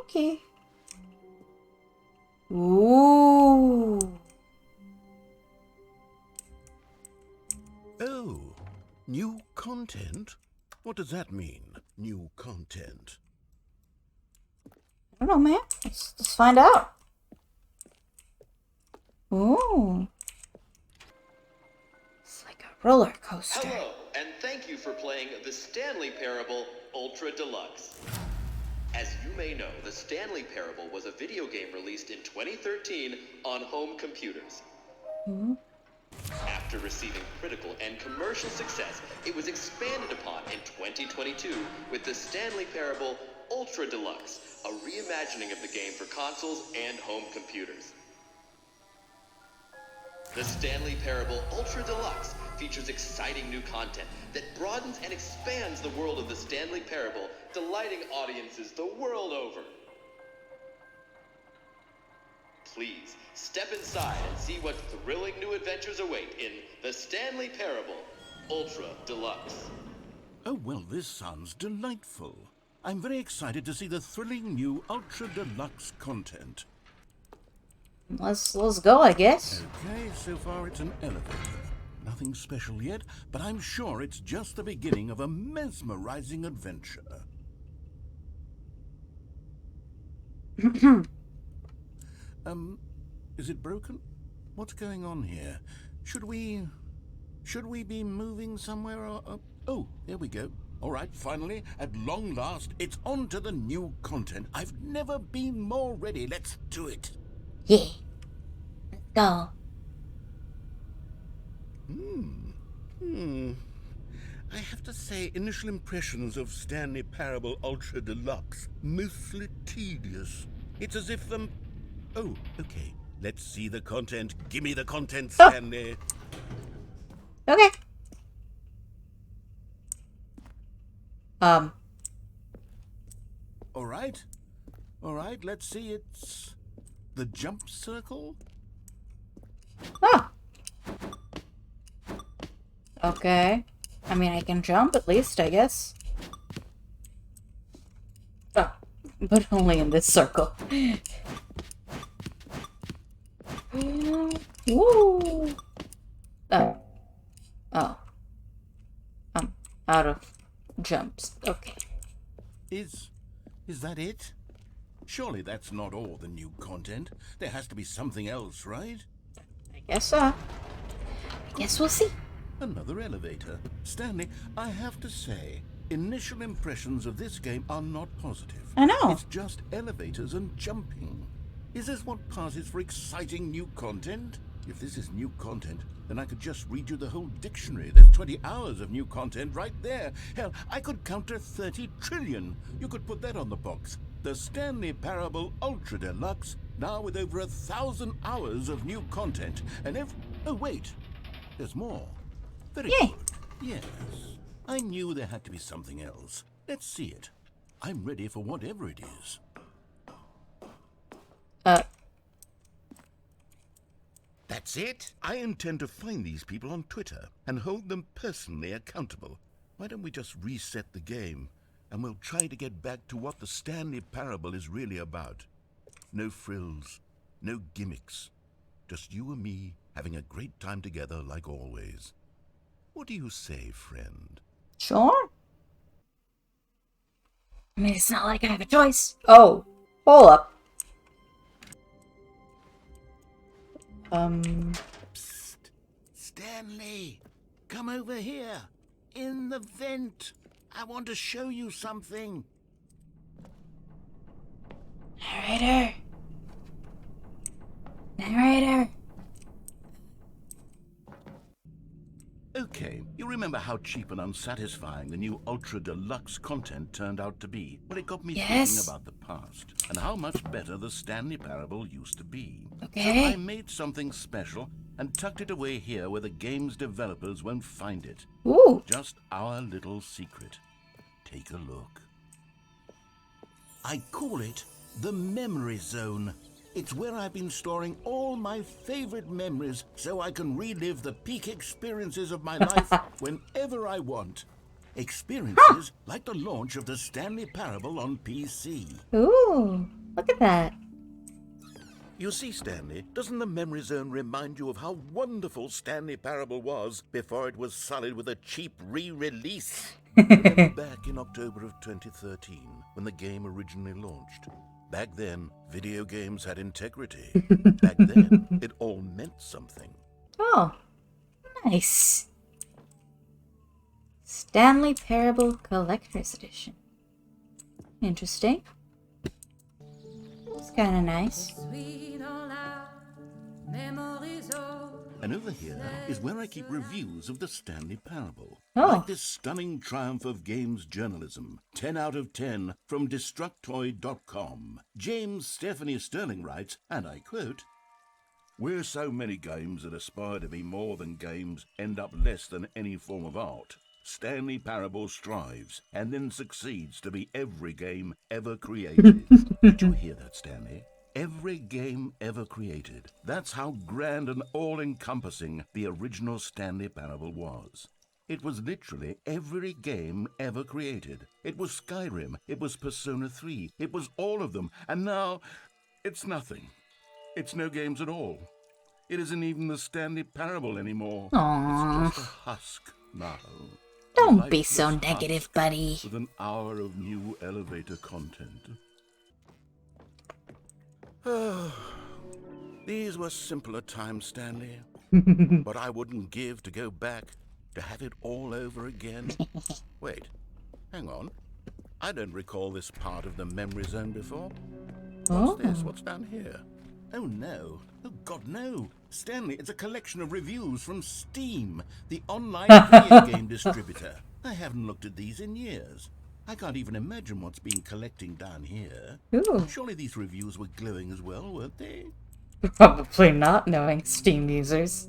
Okay. Ooh. Oh, new content? What does that mean, new content? I don't know, man. Let's find out. Ooh. It's like a roller coaster. Hello, and thank you for playing the Stanley Parable Ultra Deluxe. As you may know, the Stanley Parable was a video game released in 2013 on home computers. After receiving critical and commercial success, it was expanded upon in 2022 with the Stanley Parable Ultra Deluxe, a reimagining of the game for consoles and home computers. The Stanley Parable Ultra Deluxe features exciting new content that broadens and expands the world of the Stanley Parable, delighting audiences the world over. Please, step inside and see what thrilling new adventures await in the Stanley Parable Ultra Deluxe. Oh, well, this sounds delightful. I'm very excited to see the thrilling new Ultra Deluxe content. Let's go, I guess. Okay, so far it's an elevator. Nothing special yet, but I'm sure it's just the beginning of a mesmerizing adventure. Is it broken? What's going on here? Should we be moving somewhere or... Oh, there we go. All right, finally, at long last, it's on to the new content. I've never been more ready. Let's do it. Yeah. Let's go. I have to say, initial impressions of Stanley Parable Ultra Deluxe, mostly tedious. It's as if, Oh, okay. Let's see the content. Give me the content, Stanley. Okay. All right, let's see. It's the jump circle? Oh. Okay. I mean, I can jump at least, I guess. Oh, but only in this circle. Woo! Oh. Oh. I'm out of jumps. Okay. Is that it? Surely that's not all the new content. There has to be something else, right? I guess so. I guess we'll see. Another elevator. Stanley, I have to say, initial impressions of this game are not positive. I know. It's just elevators and jumping. Is this what passes for exciting new content? If this is new content, then I could just read you the whole dictionary. There's 20 hours of new content right there. Hell, I could count to 30 trillion. You could put that on the box. The Stanley Parable Ultra Deluxe, now with over 1,000 hours of new content. And oh, wait. There's more. Very Yay. good. Yes. I knew there had to be something else. Let's see it. I'm ready for whatever it is. That's it? I intend to find these people on Twitter and hold them personally accountable. Why don't we just reset the game, and we'll try to get back to what the Stanley Parable is really about. No frills, no gimmicks. Just you and me having a great time together like always. What do you say, friend? Sure. I mean, it's not like I have a choice. Oh, hold up. Psst. Stanley, come over here. In the vent. I want to show you something. Narrator. Okay, you remember how cheap and unsatisfying the new Ultra Deluxe content turned out to be? Well, it got me thinking about the past and how much better the Stanley Parable used to be. Okay. So I made something special and tucked it away here where the game's developers won't find it. Ooh. Just our little secret. Take a look. I call it the Memory Zone. It's where I've been storing all my favorite memories so I can relive the peak experiences of my life whenever I want. Experiences like the launch of the Stanley Parable on PC. Ooh, look at that. You see, Stanley, doesn't the memory zone remind you of how wonderful Stanley Parable was before it was sullied with a cheap re-release? Remember back in October of 2013, when the game originally launched? Back then, video games had integrity. Back then, it all meant something. Oh, nice. Stanley Parable Collector's Edition. Interesting. It's kind of nice. And over here is where I keep reviews of the Stanley Parable. Oh. Like this stunning triumph of games journalism. 10 out of 10 from Destructoid.com. James Stephanie Sterling writes, and I quote, "Where so many games that aspire to be more than games end up less than any form of art, Stanley Parable strives and then succeeds to be every game ever created." Did you hear that, Stanley? Every game ever created. That's how grand and all-encompassing the original Stanley Parable was. It was literally every game ever created. It was Skyrim. It was Persona 3. It was all of them. And now, it's nothing. It's no games at all. It isn't even the Stanley Parable anymore. Aww. It's just a husk now. Don't be so negative, buddy. With an hour of new elevator content. These were simpler times, Stanley. But I wouldn't give to go back to have it all over again. Wait, hang on. I don't recall this part of the memory zone before. What's this? What's down here? Oh no. Oh God, no. Stanley, it's a collection of reviews from Steam, the online video game distributor. I haven't looked at these in years. I can't even imagine what's been collecting down here. Ooh. Surely these reviews were glowing as well, weren't they? Probably not, knowing Steam users.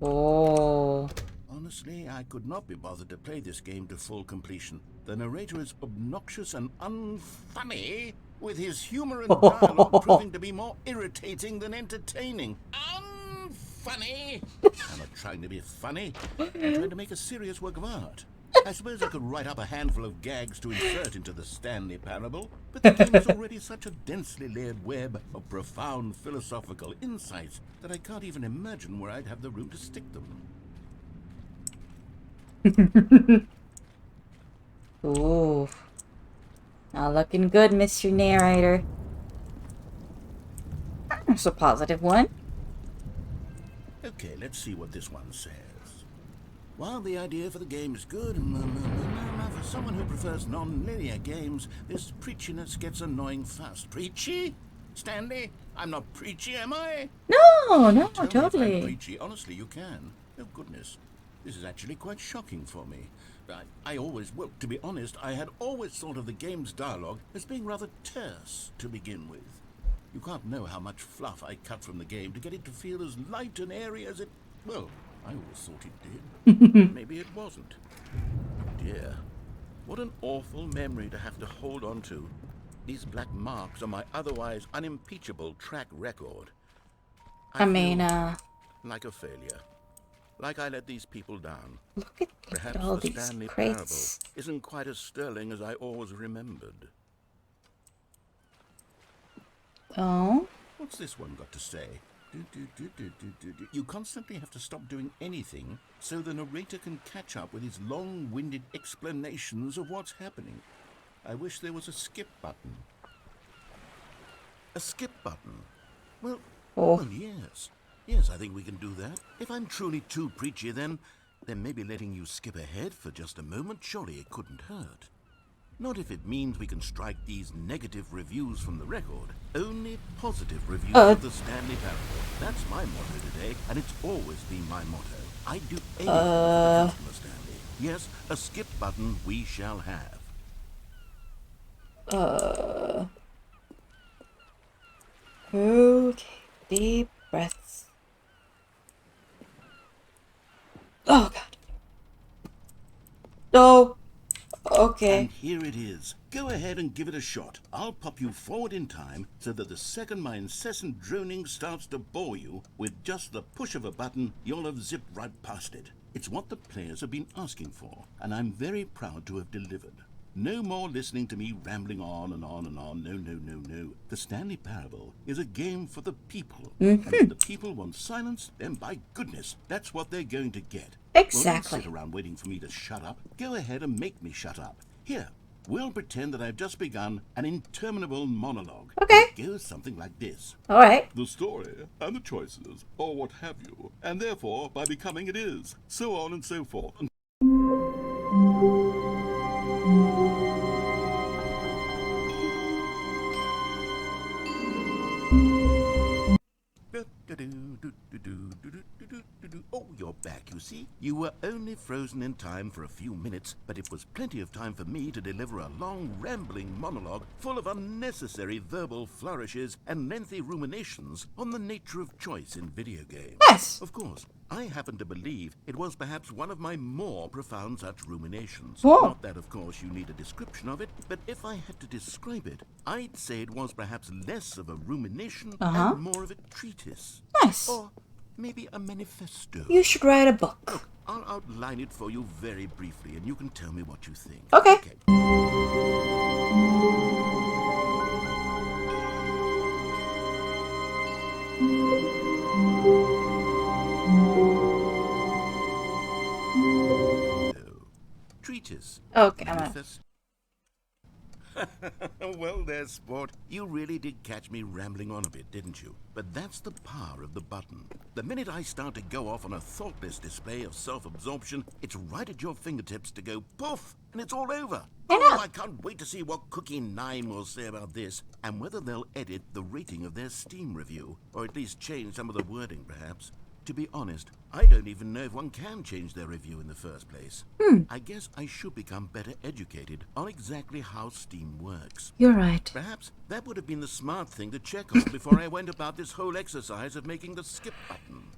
Oh. Honestly, I could not be bothered to play this game to full completion. The narrator is obnoxious and unfunny, with his humor and dialogue proving to be more irritating than entertaining. Unfunny! I'm not trying to be funny. I'm trying to make a serious work of art. I suppose I could write up a handful of gags to insert into the Stanley Parable, but the game is already such a densely layered web of profound philosophical insights that I can't even imagine where I'd have the room to stick them. Ooh. Not looking good, Mr. Narrator. That's a positive one. Okay, let's see what this one says. While the idea for the game is good, for someone who prefers non-linear games, this preachiness gets annoying fast. Preachy? Stanley? I'm not preachy, am I? No, Tell me if I'm totally. preachy. Honestly, you can. Oh, goodness. This is actually quite shocking for me. Well, to be honest, I had always thought of the game's dialogue as being rather terse to begin with. You can't know how much fluff I cut from the game to get it to feel as light and airy as it... Well, I always thought it did. Maybe it wasn't. Dear, what an awful memory to have to hold on to. These black marks on my otherwise unimpeachable track record. I mean, feel like a failure. Like I let these people down. look at Perhaps all the these Stanley crates. Parable isn't quite as sterling as I always remembered. Oh, What's this one got to say? You constantly have to stop doing anything so the narrator can catch up with his long-winded explanations of what's happening. I wish there was a skip button. A skip button? Well, yes. Yes, I think we can do that. If I'm truly too preachy, then maybe letting you skip ahead for just a moment, surely it couldn't hurt. Not if it means we can strike these negative reviews from the record. Only positive reviews of the Stanley Parable. That's my motto today, and it's always been my motto. I'd do anything for the customer, Stanley. Yes, a skip button we shall have. Okay, deep breaths. Oh, God. No. okay. And here it is. Go ahead and give it a shot. I'll pop you forward in time so that the second my incessant droning starts to bore you, with just the push of a button, you'll have zipped right past it. It's what the players have been asking for, and I'm very proud to have delivered. No more listening to me rambling on and on and on. No, no, no, no. The Stanley Parable is a game for the people. And if the people want silence, then by goodness, that's what they're going to get. Exactly. Well, don't sit around waiting for me to shut up. Go ahead and make me shut up. Here, we'll pretend that I've just begun an interminable monologue. Okay. It goes something like this. All right. The story and the choices, or what have you, and therefore, by becoming it is, so on and so forth. Oh, you're back, you see. You were only frozen in time for a few minutes, but it was plenty of time for me to deliver a long, rambling monologue full of unnecessary verbal flourishes and lengthy ruminations on the nature of choice in video games. Yes. Of course, I happen to believe it was perhaps one of my more profound such ruminations. Whoa. Not that, of course, you need a description of it, but if I had to describe it, I'd say it was perhaps less of a rumination and more of a treatise. Nice. Or maybe a manifesto. You should write a book. Look, I'll outline it for you very briefly, and you can tell me what you think. Okay. Treatise. Okay, I'm on. Manifest- Well, there, sport. You really did catch me rambling on a bit, didn't you? But that's the power of the button. The minute I start to go off on a thoughtless display of self-absorption, it's right at your fingertips to go poof, and it's all over. I can't wait to see what Cookie 9 will say about this, and whether they'll edit the rating of their Steam review, or at least change some of the wording, perhaps. To be honest, I don't even know if one can change their review in the first place. I guess I should become better educated on exactly how Steam works. You're right. Perhaps that would have been the smart thing to check on before I went about this whole exercise of making the skip button.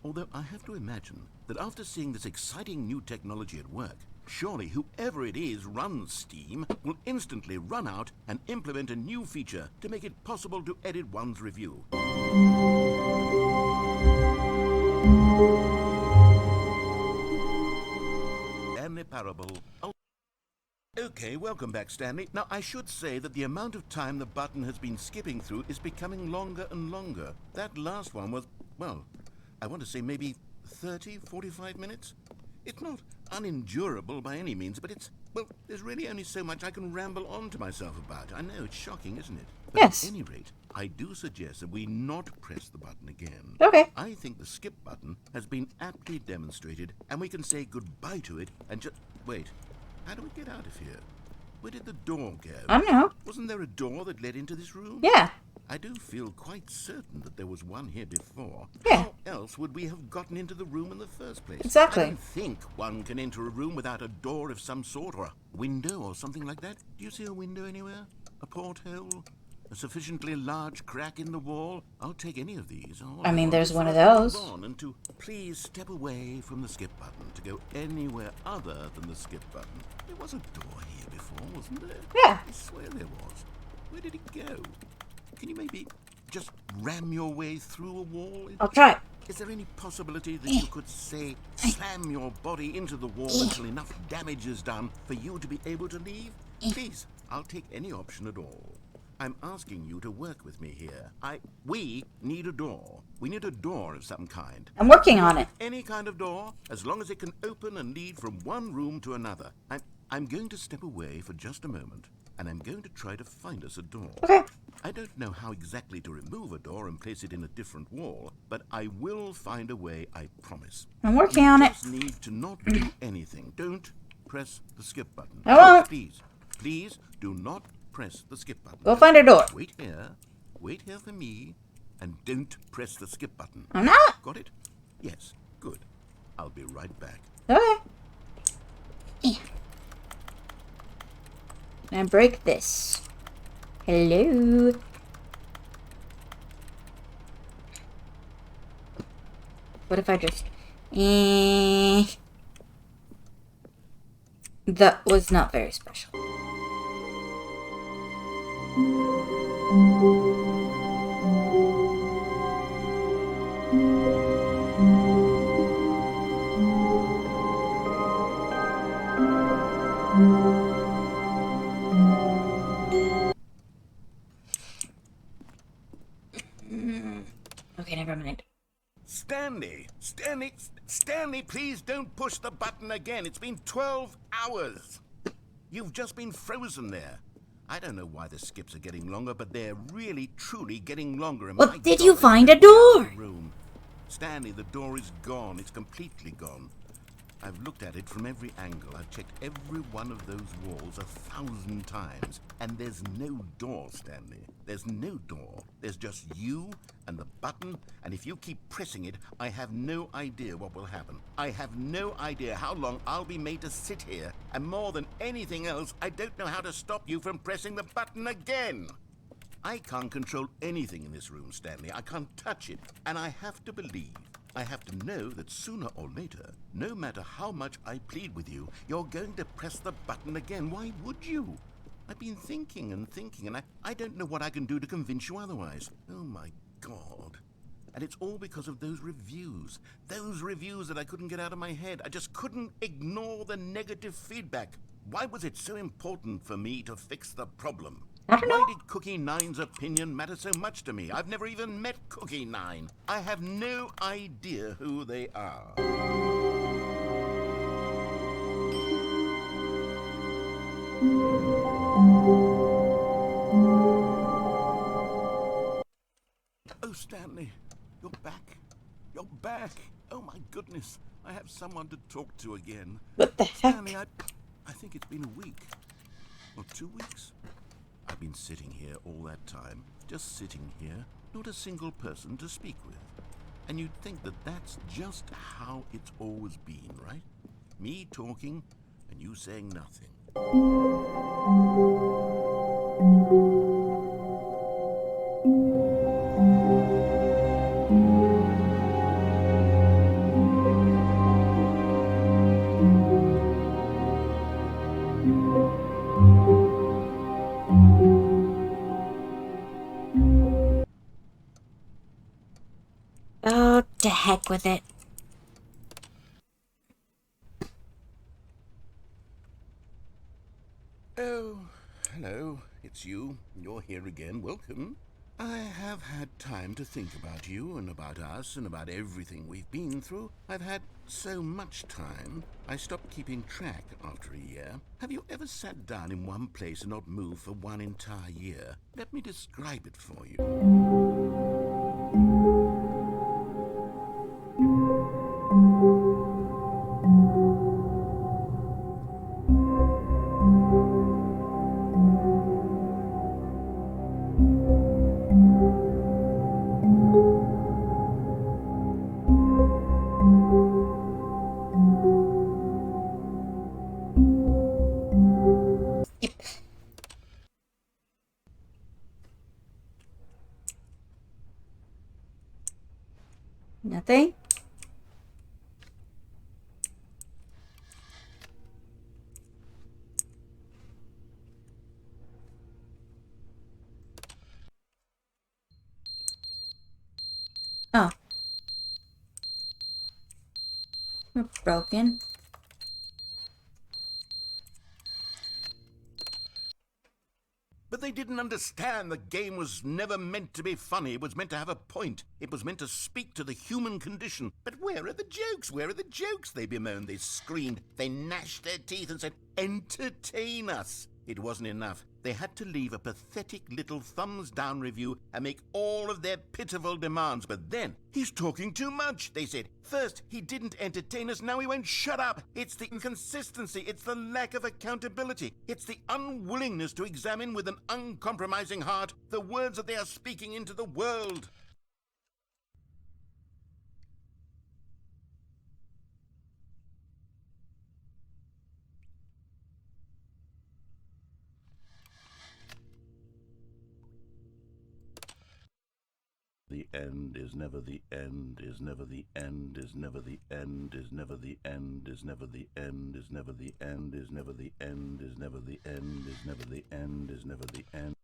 Although I have to imagine that after seeing this exciting new technology at work, surely whoever it is runs Steam will instantly run out and implement a new feature to make it possible to edit one's review. Stanley Parable. Okay, welcome back, Stanley. Now, I should say that the amount of time the button has been skipping through is becoming longer and longer. That last one was, well, I want to say maybe 30, 45 minutes? It's not unendurable by any means, but it's, well, there's really only so much I can ramble on to myself about. I know, it's shocking, isn't it? But Yes. At any rate, I do suggest that we not press the button again. Okay. I think the skip button has been aptly demonstrated, and we can say goodbye to it and just... Wait, how do we get out of here? Where did the door go? I don't know. Wasn't there a door that led into this room? Yeah. I do feel quite certain that there was one here before. Yeah. How else would we have gotten into the room in the first place? Exactly. I don't think one can enter a room without a door of some sort, or a window or something like that. Do you see a window anywhere? A porthole? A sufficiently large crack in the wall? I'll take any of these. All I mean, want there's is one for of us to those. move on and to please step away from the skip button to go anywhere other than the skip button. There was a door here before, wasn't there? Yeah. I swear there was. Where did it go? Can you maybe just ram your way through a wall? I'll try. Is there any possibility that you could, say, slam your body into the wall until enough damage is done for you to be able to leave? Please, I'll take any option at all. I'm asking you to work with me here. We need a door. We need a door of some kind. I'm working on it. Any kind of door, as long as it can open and lead from one room to another. I'm going to step away for just a moment, and I'm going to try to find us a door. Okay. I don't know how exactly to remove a door and place it in a different wall, but I will find a way, I promise. I'm working on it. You just need to not do anything. Don't press the skip button. I won't. Please do not press the skip button. Go find a door. Wait here for me, and don't press the skip button. I'm not. Got it? Yes, good. I'll be right back. Okay. Now break this. Hello. What if I just... That was not very special. Okay, never mind. Stanley, please don't push the button again. It's been 12 hours. You've just been frozen there. I don't know why the skips are getting longer, but they're really, truly getting longer. And Well, my did God, you I find can't a get out of door? the room. Stanley, the door is gone. It's completely gone. I've looked at it from every angle. I've checked every one of those walls 1,000 times. And there's no door, Stanley. There's no door. There's just you and the button. And if you keep pressing it, I have no idea what will happen. I have no idea how long I'll be made to sit here. And more than anything else, I don't know how to stop you from pressing the button again. I can't control anything in this room, Stanley. I can't touch it. And I have to believe, I have to know that sooner or later, no matter how much I plead with you, you're going to press the button again. Why would you? I've been thinking, and I don't know what I can do to convince you otherwise. Oh, my God. And it's all because of those reviews. Those reviews that I couldn't get out of my head. I just couldn't ignore the negative feedback. Why was it so important for me to fix the problem? I don't know. Why did Cookie Nine's opinion matter so much to me? I've never even met Cookie Nine. I have no idea who they are. Oh, Stanley, you're back. You're back. Oh, my goodness. I have someone to talk to again. What the heck? Stanley, I think it's been a week. Or 2 weeks. I've been sitting here all that time. Just sitting here. Not a single person to speak with. And you'd think that that's just how it's always been, right? Me talking and you saying nothing. Oh, to heck with it. Oh, hello. It's you. You're here again. Welcome. I have had time to think about you and about us and about everything we've been through. I've had so much time, I stopped keeping track after a year. Have you ever sat down in one place and not moved for one entire year? Let me describe it for you. Yep. Nothing? Oh. We're broken. But they didn't understand the game was never meant to be funny. It was meant to have a point. It was meant to speak to the human condition. But where are the jokes? Where are the jokes? They bemoaned, they screamed, they gnashed their teeth and said, entertain us. It wasn't enough. They had to leave a pathetic little thumbs-down review and make all of their pitiful demands. But then, he's talking too much, they said. First, he didn't entertain us, now he won't shut up. It's the inconsistency, it's the lack of accountability. It's the unwillingness to examine with an uncompromising heart the words that they are speaking into the world. The end is never the end, is never the end, is never the end, is never the end, is never the end, is never the end, is never the end, is never the end, is never the end, is never the end.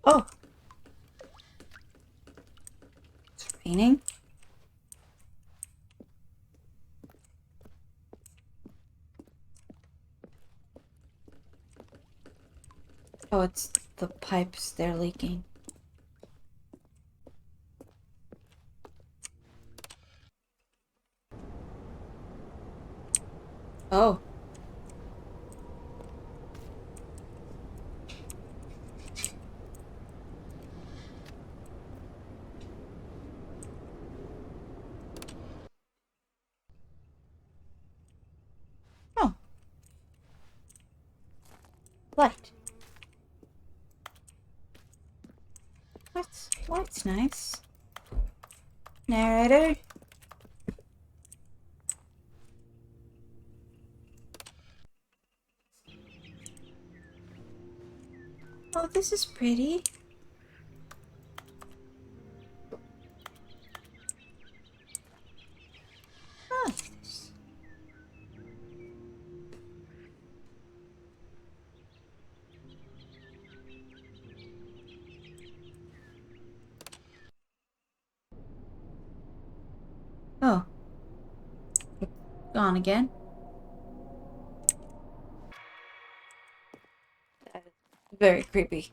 Oh! It's raining. Oh, it's the pipes, they're leaking. Oh. Oh. Light. Light's nice. Narrator. Oh, this is pretty. Oh, this. Oh. It's gone again. That is very creepy.